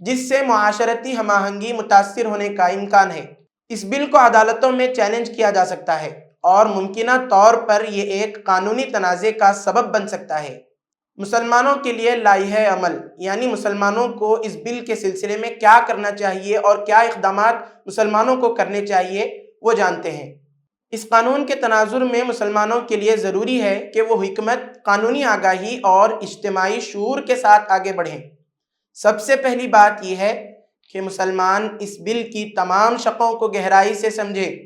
جس سے معاشرتی ہم آہنگی متاثر ہونے کا امکان ہے۔ اس بل کو عدالتوں میں چیلنج کیا جا سکتا ہے اور ممکنہ طور پر یہ ایک قانونی تنازع کا سبب بن سکتا ہے۔ مسلمانوں کے لیے لائحہ عمل، یعنی مسلمانوں کو اس بل کے سلسلے میں کیا کرنا چاہیے اور کیا اقدامات مسلمانوں کو کرنے چاہیے، وہ جانتے ہیں۔ اس قانون کے تناظر میں مسلمانوں کے لیے ضروری ہے کہ وہ حکمت، قانونی آگاہی اور اجتماعی شعور کے ساتھ آگے بڑھیں۔ سب سے پہلی بات یہ ہے کہ مسلمان اس بل کی تمام شقوں کو گہرائی سے سمجھیں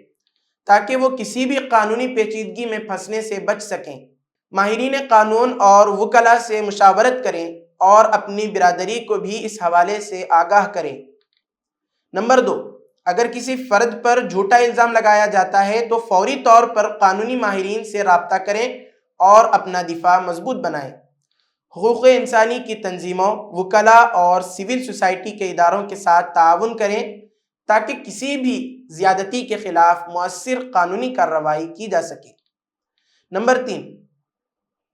تاکہ وہ کسی بھی قانونی پیچیدگی میں پھنسنے سے بچ سکیں۔ ماہرین قانون اور وکلاء سے مشاورت کریں اور اپنی برادری کو بھی اس حوالے سے آگاہ کریں۔ نمبر 2، اگر کسی فرد پر جھوٹا الزام لگایا جاتا ہے تو فوری طور پر قانونی ماہرین سے رابطہ کریں اور اپنا دفاع مضبوط بنائیں۔ حقوق انسانی کی تنظیموں، وکلاء اور سول سوسائٹی کے اداروں کے ساتھ تعاون کریں تاکہ کسی بھی زیادتی کے خلاف مؤثر قانونی کارروائی کی جا سکے۔ نمبر 3،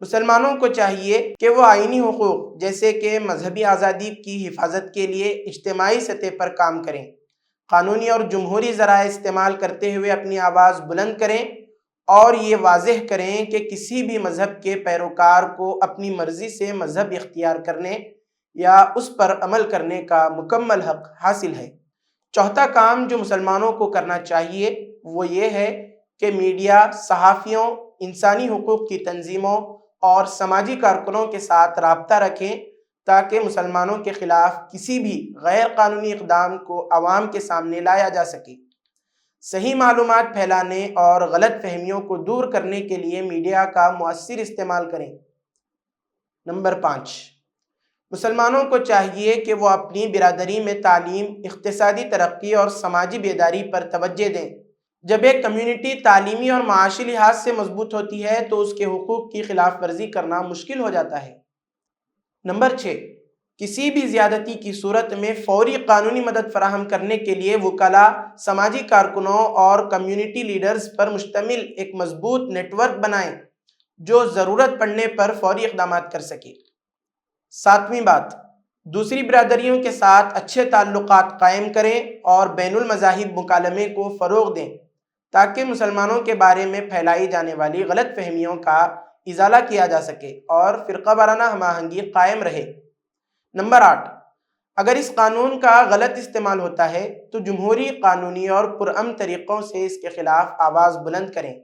مسلمانوں کو چاہیے کہ وہ آئینی حقوق جیسے کہ مذہبی آزادی کی حفاظت کے لیے اجتماعی سطح پر کام کریں، قانونی اور جمہوری ذرائع استعمال کرتے ہوئے اپنی آواز بلند کریں اور یہ واضح کریں کہ کسی بھی مذہب کے پیروکار کو اپنی مرضی سے مذہب اختیار کرنے یا اس پر عمل کرنے کا مکمل حق حاصل ہے۔ چوتھا کام جو مسلمانوں کو کرنا چاہیے وہ یہ ہے کہ میڈیا، صحافیوں، انسانی حقوق کی تنظیموں اور سماجی کارکنوں کے ساتھ رابطہ رکھیں تاکہ مسلمانوں کے خلاف کسی بھی غیر قانونی اقدام کو عوام کے سامنے لایا جا سکے۔ صحیح معلومات پھیلانے اور غلط فہمیوں کو دور کرنے کے لیے میڈیا کا مؤثر استعمال کریں۔ نمبر 5، مسلمانوں کو چاہیے کہ وہ اپنی برادری میں تعلیم، اقتصادی ترقی اور سماجی بیداری پر توجہ دیں۔ جب ایک کمیونٹی تعلیمی اور معاشی لحاظ سے مضبوط ہوتی ہے تو اس کے حقوق کی خلاف ورزی کرنا مشکل ہو جاتا ہے۔ نمبر 6، کسی بھی زیادتی کی صورت میں فوری قانونی مدد فراہم کرنے کے لیے وکلاء، سماجی کارکنوں اور کمیونٹی لیڈرز پر مشتمل ایک مضبوط نیٹ ورک بنائیں جو ضرورت پڑنے پر فوری اقدامات کر سکے۔ 7ویں بات، دوسری برادریوں کے ساتھ اچھے تعلقات قائم کریں اور بین المذاہب مکالمے کو فروغ دیں تاکہ مسلمانوں کے بارے میں پھیلائی جانے والی غلط فہمیوں کا ازالہ کیا جا سکے اور فرقہ وارانہ ہم آہنگی قائم رہے۔ نمبر 8، اگر اس قانون کا غلط استعمال ہوتا ہے تو جمہوری، قانونی اور پرامن طریقوں سے اس کے خلاف آواز بلند کریں۔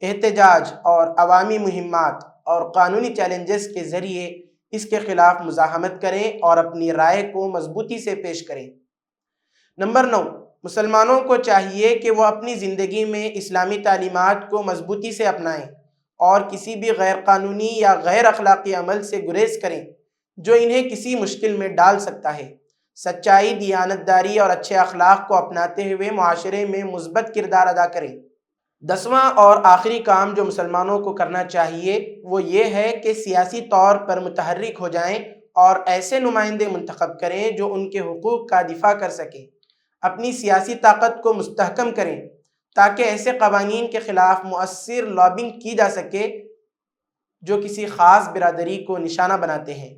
احتجاج اور عوامی مہمات اور قانونی چیلنجز کے ذریعے اس کے خلاف مزاحمت کریں اور اپنی رائے کو مضبوطی سے پیش کریں۔ نمبر 9، مسلمانوں کو چاہیے کہ وہ اپنی زندگی میں اسلامی تعلیمات کو مضبوطی سے اپنائیں اور کسی بھی غیر قانونی یا غیر اخلاقی عمل سے گریز کریں جو انہیں کسی مشکل میں ڈال سکتا ہے۔ سچائی، دیانتداری اور اچھے اخلاق کو اپناتے ہوئے معاشرے میں مثبت کردار ادا کریں۔ 10واں اور آخری کام جو مسلمانوں کو کرنا چاہیے وہ یہ ہے کہ سیاسی طور پر متحرک ہو جائیں اور ایسے نمائندے منتخب کریں جو ان کے حقوق کا دفاع کر سکیں۔ اپنی سیاسی طاقت کو مستحکم کریں تاکہ ایسے قوانین کے خلاف مؤثر لابنگ کی جا سکے جو کسی خاص برادری کو نشانہ بناتے ہیں۔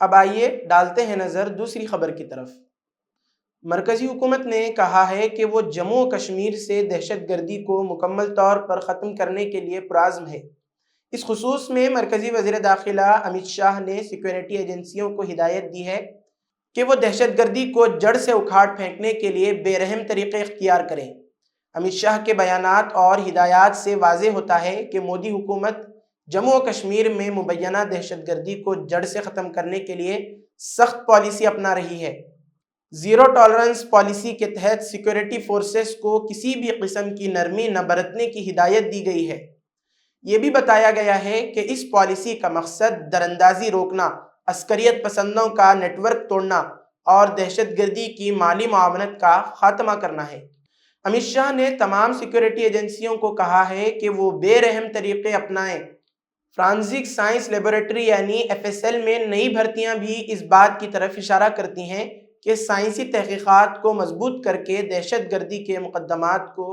اب آئیے ڈالتے ہیں نظر دوسری خبر کی طرف۔ مرکزی حکومت نے کہا ہے کہ وہ جموں و کشمیر سے دہشت گردی کو مکمل طور پر ختم کرنے کے لیے پرعزم ہے۔ اس خصوص میں مرکزی وزیر داخلہ امت شاہ نے سیکورٹی ایجنسیوں کو ہدایت دی ہے کہ وہ دہشت گردی کو جڑ سے اکھاڑ پھینکنے کے لیے بے رحم طریقے اختیار کریں۔ امت شاہ کے بیانات اور ہدایات سے واضح ہوتا ہے کہ مودی حکومت جموں و کشمیر میں مبینہ دہشت گردی کو جڑ سے ختم کرنے کے لیے سخت پالیسی اپنا رہی ہے۔ زیرو ٹالرنس پالیسی کے تحت سیکورٹی فورسز کو کسی بھی قسم کی نرمی نہ برتنے کی ہدایت دی گئی ہے۔ یہ بھی بتایا گیا ہے کہ اس پالیسی کا مقصد دراندازی روکنا، عسکریت پسندوں کا نیٹ ورک توڑنا اور دہشت گردی کی مالی معاونت کا خاتمہ کرنا ہے۔ امت شاہ نے تمام سیکورٹی ایجنسیوں کو کہا ہے کہ وہ بے رحم طریقے اپنائیں۔ فرانزک سائنس لیبارٹری یعنی FSL میں نئی بھرتیاں بھی اس بات کی طرف اشارہ کرتی ہیں کہ سائنسی تحقیقات کو مضبوط کر کے دہشت گردی کے مقدمات کو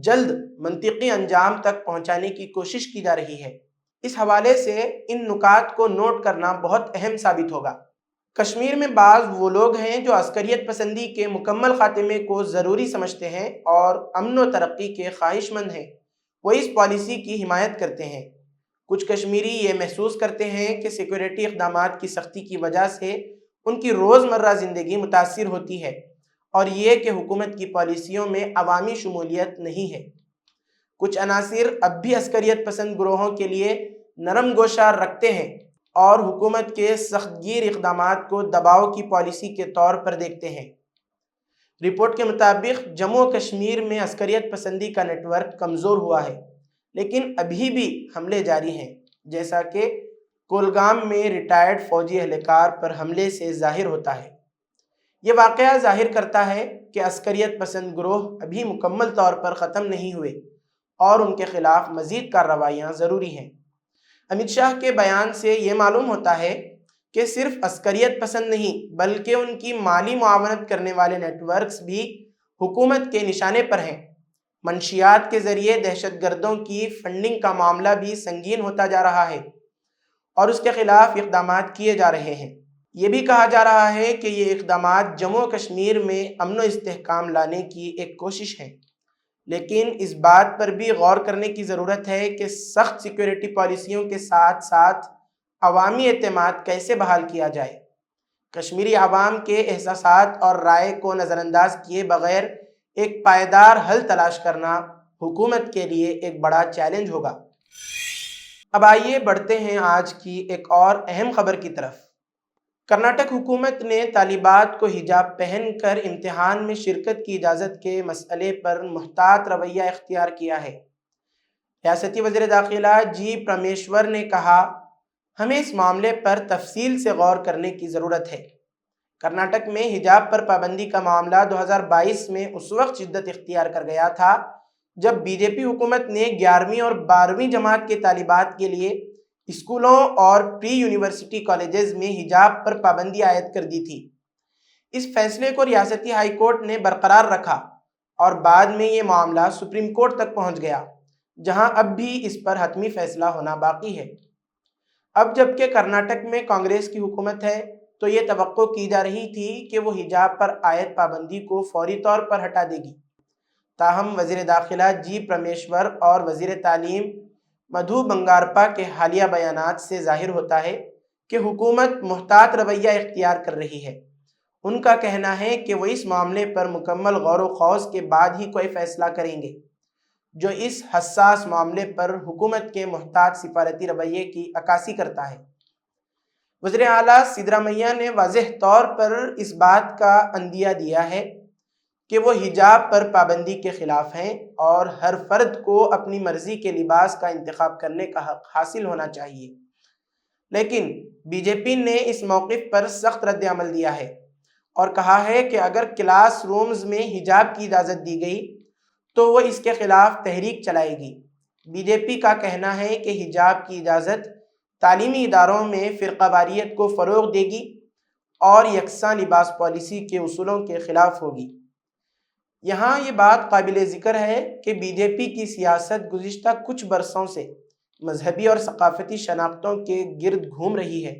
جلد منطقی انجام تک پہنچانے کی کوشش کی جا رہی ہے۔ اس حوالے سے ان نکات کو نوٹ کرنا بہت اہم ثابت ہوگا۔ کشمیر میں بعض وہ لوگ ہیں جو عسکریت پسندی کے مکمل خاتمے کو ضروری سمجھتے ہیں اور امن و ترقی کے خواہش مند ہیں، وہ اس پالیسی کی حمایت کرتے ہیں۔ کچھ کشمیری یہ محسوس کرتے ہیں کہ سیکورٹی اقدامات کی سختی کی وجہ سے ان کی روزمرہ زندگی متاثر ہوتی ہے، اور یہ کہ حکومت کی پالیسیوں میں عوامی شمولیت نہیں ہے۔ کچھ عناصر اب بھی عسکریت پسند گروہوں کے لیے نرم گوشہ رکھتے ہیں اور حکومت کے سخت گیر اقدامات کو دباؤ کی پالیسی کے طور پر دیکھتے ہیں۔ رپورٹ کے مطابق جموں و کشمیر میں عسکریت پسندی کا نیٹ ورک کمزور ہوا ہے، لیکن ابھی بھی حملے جاری ہیں، جیسا کہ کولگام میں ریٹائرڈ فوجی اہلکار پر حملے سے ظاہر ہوتا ہے۔ یہ واقعہ ظاہر کرتا ہے کہ عسکریت پسند گروہ ابھی مکمل طور پر ختم نہیں ہوئے اور ان کے خلاف مزید کارروائیاں ضروری ہیں۔ امت شاہ کے بیان سے یہ معلوم ہوتا ہے کہ صرف عسکریت پسند نہیں بلکہ ان کی مالی معاونت کرنے والے نیٹ ورکس بھی حکومت کے نشانے پر ہیں۔ منشیات کے ذریعے دہشت گردوں کی فنڈنگ کا معاملہ بھی سنگین ہوتا جا رہا ہے اور اس کے خلاف اقدامات کیے جا رہے ہیں۔ یہ بھی کہا جا رہا ہے کہ یہ اقدامات جموں و کشمیر میں امن و استحکام لانے کی ایک کوشش ہے، لیکن اس بات پر بھی غور کرنے کی ضرورت ہے کہ سخت سیکورٹی پالیسیوں کے ساتھ ساتھ عوامی اعتماد کیسے بحال کیا جائے۔ کشمیری عوام کے احساسات اور رائے کو نظر انداز کیے بغیر ایک پائیدار حل تلاش کرنا حکومت کے لیے ایک بڑا چیلنج ہوگا۔ اب آئیے بڑھتے ہیں آج کی ایک اور اہم خبر کی طرف۔ کرناٹک حکومت نے طالبات کو حجاب پہن کر امتحان میں شرکت کی اجازت کے مسئلے پر محتاط رویہ اختیار کیا ہے۔ ریاستی وزیر داخلہ جی پرمیشور نے کہا، ہمیں اس معاملے پر تفصیل سے غور کرنے کی ضرورت ہے۔ کرناٹک میں حجاب پر پابندی کا معاملہ 2022 میں اس وقت شدت اختیار کر گیا تھا جب بی جے پی حکومت نے 11ویں اور 12ویں جماعت کے طالبات کے لیے اسکولوں اور پری یونیورسٹی کالجز میں حجاب پر پابندی عائد کر دی تھی۔ اس فیصلے کو ریاستی ہائی کورٹ نے برقرار رکھا اور بعد میں یہ معاملہ سپریم کورٹ تک پہنچ گیا، جہاں اب بھی اس پر حتمی فیصلہ ہونا باقی ہے۔ اب جبکہ کرناٹک میں کانگریس کی حکومت ہے تو یہ توقع کی جا رہی تھی کہ وہ حجاب پر عائد پابندی کو فوری طور پر ہٹا دے گی، تاہم وزیر داخلہ جی پرمیشور اور وزیر تعلیم مدھو بنگارپا کے حالیہ بیانات سے ظاہر ہوتا ہے کہ حکومت محتاط رویہ اختیار کر رہی ہے۔ ان کا کہنا ہے کہ وہ اس معاملے پر مکمل غور و خوض کے بعد ہی کوئی فیصلہ کریں گے، جو اس حساس معاملے پر حکومت کے محتاط سفارتی رویے کی عکاسی کرتا ہے۔ وزیر اعلیٰ سدرامیہ نے واضح طور پر اس بات کا عندیہ دیا ہے کہ وہ حجاب پر پابندی کے خلاف ہیں اور ہر فرد کو اپنی مرضی کے لباس کا انتخاب کرنے کا حق حاصل ہونا چاہیے، لیکن بی جے پی نے اس موقف پر سخت رد عمل دیا ہے اور کہا ہے کہ اگر کلاس رومز میں حجاب کی اجازت دی گئی تو وہ اس کے خلاف تحریک چلائے گی۔ بی جے پی کا کہنا ہے کہ حجاب کی اجازت تعلیمی اداروں میں فرقہ واریت کو فروغ دے گی اور یکساں لباس پالیسی کے اصولوں کے خلاف ہوگی۔ یہاں یہ بات قابل ذکر ہے کہ بی جے پی کی سیاست گزشتہ کچھ برسوں سے مذہبی اور ثقافتی شناختوں کے گرد گھوم رہی ہے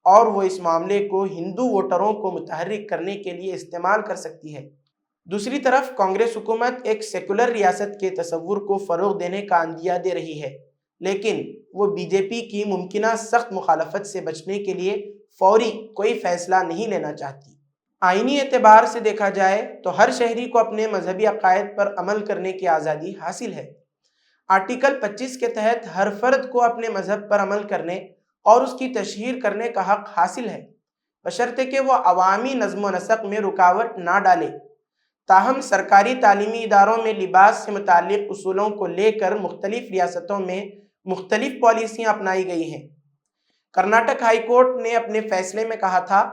اور وہ اس معاملے کو ہندو ووٹروں کو متحرک کرنے کے لیے استعمال کر سکتی ہے۔ دوسری طرف کانگریس حکومت ایک سیکولر ریاست کے تصور کو فروغ دینے کا عندیہ دے رہی ہے، لیکن وہ بی جے پی کی ممکنہ سخت مخالفت سے بچنے کے لیے فوری کوئی فیصلہ نہیں لینا چاہتی۔ آئینی اعتبار سے دیکھا جائے تو ہر شہری کو اپنے مذہبی عقائد پر عمل کرنے کی آزادی حاصل ہے۔ آرٹیکل 25 کے تحت ہر فرد کو اپنے مذہب پر عمل کرنے اور اس کی تشہیر کرنے کا حق حاصل ہے، بشرطے کہ وہ عوامی نظم و نسق میں رکاوٹ نہ ڈالے۔ تاہم سرکاری تعلیمی اداروں میں لباس سے متعلق اصولوں کو لے کر مختلف ریاستوں میں مختلف پالیسیاں اپنائی گئی ہیں۔ کرناٹک ہائی کورٹ نے اپنے فیصلے میں کہا تھا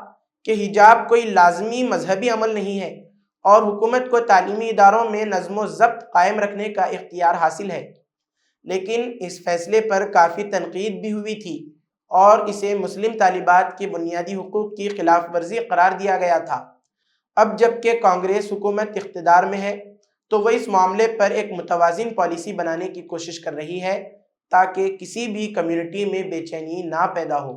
کہ حجاب کوئی لازمی مذہبی عمل نہیں ہے اور حکومت کو تعلیمی اداروں میں نظم و ضبط قائم رکھنے کا اختیار حاصل ہے، لیکن اس فیصلے پر کافی تنقید بھی ہوئی تھی اور اسے مسلم طالبات کے بنیادی حقوق کی خلاف ورزی قرار دیا گیا تھا۔ اب جبکہ کانگریس حکومت اقتدار میں ہے تو وہ اس معاملے پر ایک متوازن پالیسی بنانے کی کوشش کر رہی ہے تاکہ کسی بھی کمیونٹی میں بے چینی نہ پیدا ہو۔